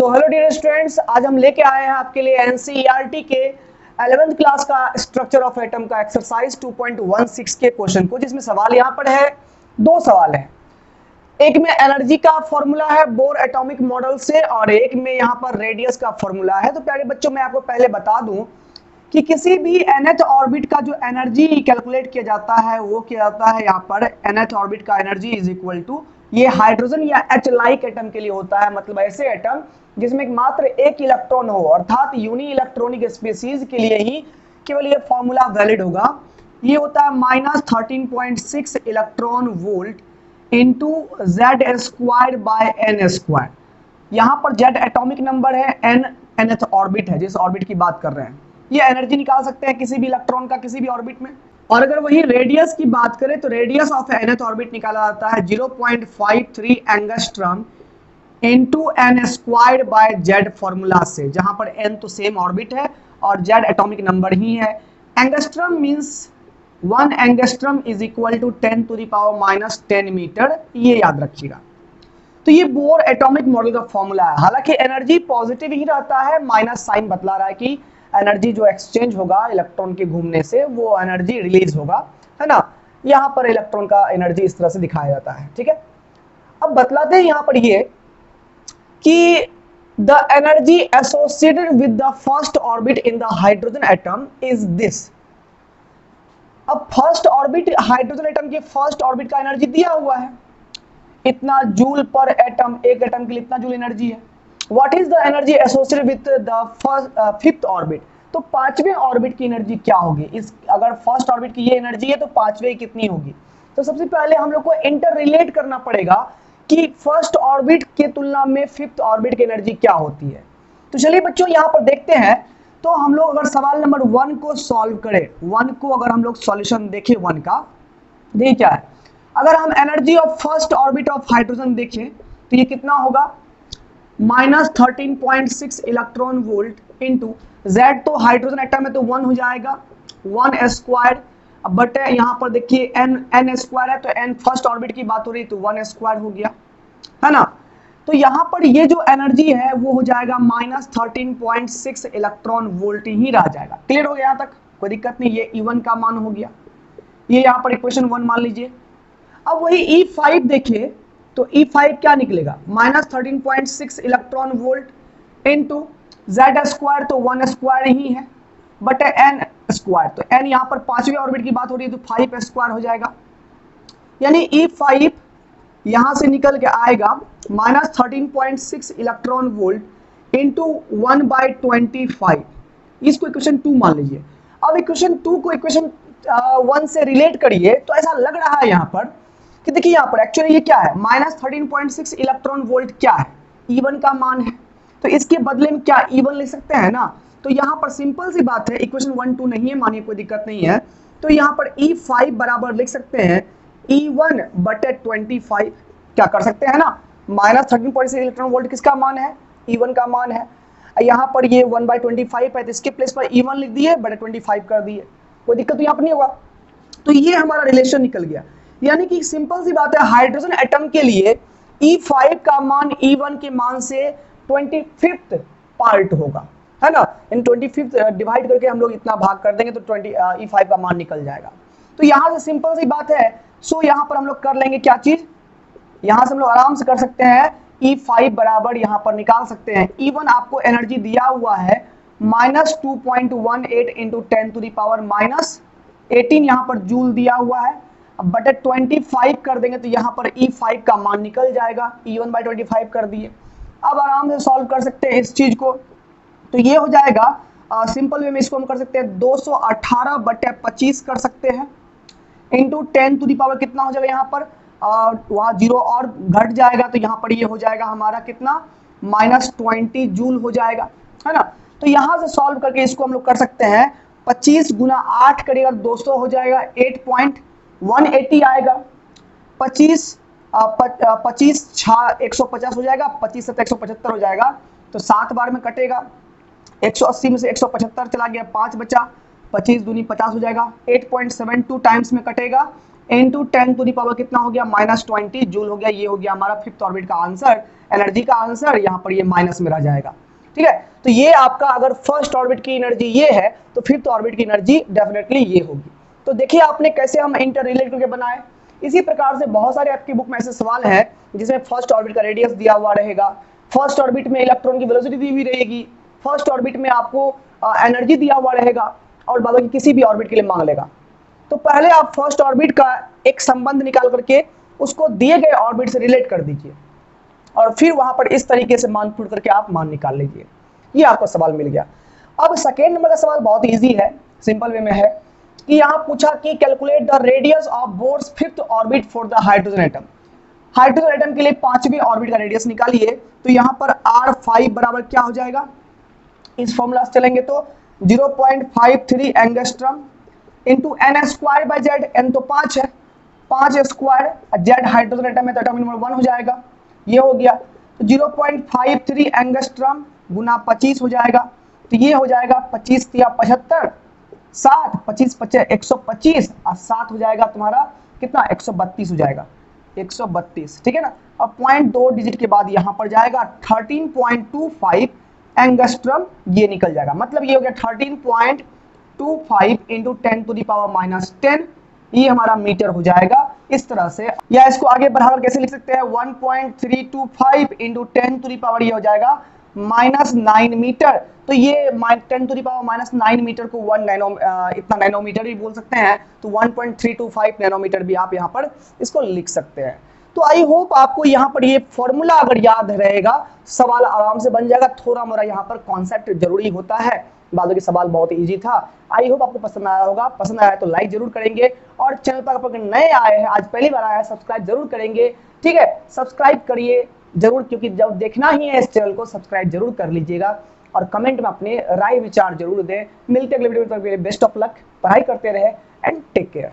तो hello dear students, आज हम लेके आए हैं आपके लिए एनसीईआरटी के 11th क्लास का स्ट्रक्चर ऑफ एटम का एक्सरसाइज 2.16 के क्वेश्चन को, जिसमें सवाल यहाँ पर है, दो सवाल है। एक में एनर्जी का फॉर्मूला है बोर एटॉमिक मॉडल से और एक में यहाँ पर रेडियस का फॉर्मूला है। तो प्यारे बच्चों, मैं आपको पहले बता दूं कि किसी भी nth ऑर्बिट का जो एनर्जी कैलकुलेट किया जाता है वो क्या होता है। यहाँ पर nth ऑर्बिट का एनर्जी इज इक्वल टू, ये हाइड्रोजन या H लाइक एटम के लिए होता है, मतलब ऐसे एटम जिसमें मात्र एक इलेक्ट्रॉन हो, अर्थात यूनी इलेक्ट्रॉनिक स्पीसीज के लिए ही केवल ये फॉर्मूला वैलिड होगा। ये होता है -13.6 electron volt into Z square by n square. यहाँ पर जेड एटॉमिक नंबर है, एन nth ऑर्बिट है जिस ऑर्बिट की बात कर रहे हैं। ये एनर्जी निकाल सकते हैं किसी भी इलेक्ट्रॉन का किसी भी ऑर्बिट में। और अगर वही रेडियस की बात करें तो रेडियस ऑफ nth ऑर्बिट निकाला जाता है 0.53 angstrom into n squared by Z formula से, जहां पर n तो सेम ऑर्बिट है और जेड एटॉमिक नंबर ही है। Angstrom means 1 angstrom is equal to 10⁻⁻10 metre, ये याद रखिएगा। तो ये बोर एटॉमिक मॉडल का फॉर्मूला है। हालांकि एनर्जी पॉजिटिव ही रहता है, माइनस साइन बतला रहा है कि एनर्जी जो एक्सचेंज होगा इलेक्ट्रॉन के घूमने से वो एनर्जी रिलीज होगा, है ना। यहाँ पर इलेक्ट्रॉन का एनर्जी इस तरह से दिखाया जाता है, ठीक है। अब बतलाते हैं यहाँ पर ये कि the energy associated with the first orbit in the hydrogen atom is this. अब फर्स्ट ऑर्बिट, हाइड्रोजन एटम के फर्स्ट ऑर्बिट का एनर्जी दिया हुआ है, इतना जूल पर एटम, एक एटम के लिए इतना जूल एनर्जी है। What is the energy associated with the fifth orbit, तो पांचवें ऑर्बिट की एनर्जी क्या होगी। इस अगर फर्स्ट ऑर्बिट की ये एनर्जी है तो पांचवें कितनी होगी। तो सबसे पहले हम लोग को इंटर रिलेट करना पड़ेगा कि फर्स्ट ऑर्बिट के तुलना में फिफ्थ ऑर्बिट की एनर्जी क्या होती है। तो चलिए बच्चों यहाँ पर देखते हैं। तो हम लोग अगर सवाल नंबर 1 को सॉल्व करें, 1 को अगर हम लोग सॉल्यूशन देखें 1 का, देखिए क्या है। अगर हम energy of first orbit of hydrogen देखें तो ये कितना होगा, -13.6 इलेक्ट्रॉन वोल्ट इंटू जेड, तो हाइड्रोजन एटम में तो 1 हो जाएगा, 1 स्क्वायर। अब बट यहाँ पर देखिए n स्क्वायर है, तो n फर्स्ट ऑर्बिट की बात हो रही है तो 1 स्क्वायर हो गया, है ना। तो यहाँ पर ये जो एनर्जी है वो हो जाएगा -13.6 इलेक्ट्रॉन वोल्ट ही रह जाएगा। क्लियर हो गया यहाँ तक, कोई दिक्कत नहीं। ये E1 का मान हो गया, ये यहाँ पर इक्वेशन 1 मान लीजिए। अब वही E5 देखिए तो E5 क्या निकलेगा, -13.6 electron volt into Z square, तो 1 स्क्वायर ही है, बट n स्क्वायर, तो n यहाँ पर पांचवें ऑर्बिट की बात हो रही है तो 5 स्क्वायर हो जाएगा। यानी E5 यहाँ से निकल के आएगा -13.6 इलेक्ट्रॉन वोल्ट इंटू 1/25। इसको इक्वेशन 2 मान लीजिए। अब इक्वेशन 2 को इक्वेशन 1 से रिलेट करिए तो ऐसा लग रहा है यहाँ पर कि देखिए यहाँ पर एक्चुअली ये क्या है, -13.6 इलेक्ट्रॉन वोल्ट क्या है, E1 का मान है। तो इसके बदले में क्या E1 लिख सकते हैं ना। तो यहाँ पर सिंपल सी बात है, इक्वेशन 1 2 नहीं है मानिए, कोई दिक्कत नहीं है। तो यहाँ पर E5 बराबर लिख सकते हैं E1/25। क्या कर सकते हैं ना, -13.6 इलेक्ट्रॉन वोल्ट किसका मान है, E1 का मान है। यहाँ पर ये 1/25 है तो इसके प्लेस पर E1 लिख दिए, बटे 25 कर दिए, कोई दिक्कत तो यहाँ पर नहीं होगा। तो ये हमारा रिलेशन निकल गया। यानी कि सिंपल सी बात है, हाइड्रोजन एटम के लिए E5 का मान E1 के मान से 25th पार्ट होगा, है ना। इन 25th डिवाइड करके हम लोग इतना भाग कर देंगे तो E5 का मान निकल जाएगा। तो यहाँ से सिंपल सी बात है। सो यहाँ पर हम लोग कर लेंगे क्या चीज, यहाँ से हम लोग आराम से कर सकते हैं E5 बराबर यहाँ पर निकाल सकते हैं। E1 आपको एनर्जी दिया हुआ है -2.18 इंटू 10⁻⁻18, यहाँ पर जूल दिया हुआ है। अब बटे 25 कर देंगे तो यहाँ पर E5 का मान निकल जाएगा, E1/25 कर दिए। अब आराम से सॉल्व कर सकते हैं इस चीज को। तो ये हो जाएगा सिंपल वे में, इसको हम कर सकते हैं 218/25 कर सकते हैं इंटू 10⁻, कितना हो जाएगा यहाँ पर, वहाँ 0 और घट जाएगा तो यहाँ पर ये हो जाएगा हमारा कितना, -20 जूल हो जाएगा, है ना। तो यहाँ से सॉल्व करके इसको हम लोग कर सकते हैं 25 गुना 8 करिएगा 200 हो जाएगा, 8.180 आएगा। 25 150 हो जाएगा, 25 से 175 हो जाएगा, तो 7 बार में कटेगा। 180 में से 175 चला गया, 5 बचा, 25 दूनी 50 हो जाएगा, 8.72 टाइम्स में कटेगा, इंटू 10 टू द पावर कितना हो गया -20 जूल हो गया। ये हो गया हमारा फिफ्थ ऑर्बिट का आंसर, एनर्जी का आंसर। यहाँ पर ये माइनस में रह जाएगा, ठीक है। तो ये आपका अगर फर्स्ट ऑर्बिट की एनर्जी ये है तो फिफ्थ ऑर्बिट की एनर्जी डेफिनेटली ये होगी। तो देखिए आपने कैसे हम इंटर रिलेट करके बनाए। इसी प्रकार से बहुत सारे आपकी बुक में ऐसे सवाल है जिसमें फर्स्ट ऑर्बिट का रेडियस दिया हुआ रहेगा, फर्स्ट ऑर्बिट में इलेक्ट्रॉन की वेलोसिटी दी हुई रहेगी, फर्स्ट ऑर्बिट में आपको एनर्जी दिया हुआ रहेगा और बाकी किसी भी ऑर्बिट के लिए मांग लेगा। तो पहले आप फर्स्ट ऑर्बिट का एक संबंध निकाल करके उसको दिए गए ऑर्बिट से रिलेट कर दीजिए और फिर वहां पर इस तरीके से मान पुट करके आप मान निकाल लीजिए। ये आपको सवाल मिल गया। अब सेकेंड नंबर का सवाल बहुत इजी है, सिंपल वे में है कि यहाँ पूछा कि calculate the radius of bourse fifth orbit for the hydrogen atom. Hydrogen atom के लिए पांचवें ऑर्बिट का रेडियस निकालिए। तो यहाँ पर R5 बराबर क्या हो जाएगा, इस फॉर्मूला से चलेंगे तो 0.53 angstrom into n square by Z. N तो 5 है, 5 स्क्वायर, जेड हाइड्रोजन एटम है तो एटॉमिक नंबर 1 हो जाएगा, ये हो गया। तो 0.53 एंगस्ट्रम गुना 25 हो जाएगा। तो ये हो जाएगा 25 या 75, 7, 25 25 125 और 7 हो जाएगा तुम्हारा कितना 132 हो जाएगा, 132, ठीक है ना। अब 0.2 डिजिट के बाद यहाँ पर जाएगा 13.25 एंगस्ट्रम, ये निकल जाएगा। मतलब ये हो गया 13.25 इंटू 10 टू द पावर -10, ये हमारा मीटर हो जाएगा इस तरह से। या इसको आगे बढ़ाकर कैसे लिख सकते हैं 1.325 इंटू 10 टू द पावर ये हो जाएगा -9 मीटर। तो ये 10 टू द पावर -9 मीटर को 1 इतना नैनोमीटर भी बोल सकते हैं। तो 1.325 नैनोमीटर भी आप यहाँ पर इसको लिख सकते हैं। तो आई होप आपको यहाँ पर ये फॉर्मूला अगर याद रहेगा सवाल आराम से बन जाएगा। थोड़ा मोड़ा यहाँ पर कॉन्सेप्ट जरूरी होता है, बाकी के सवाल बहुत इजी था। आई होप आपको पसंद आया होगा। पसंद आया तो लाइक जरूर करेंगे और चैनल पर अगर नए आए हैं, आज पहली बार आया है, सब्सक्राइब जरूर करेंगे, ठीक है। सब्सक्राइब करिए जरूर, क्योंकि जब देखना ही है इस चैनल को सब्सक्राइब जरूर कर लीजिएगा और कमेंट में अपने राय विचार जरूर दें। मिलते अगले वीडियो में, बेस्ट ऑफ लक, पढ़ाई करते रहे एंड टेक केयर।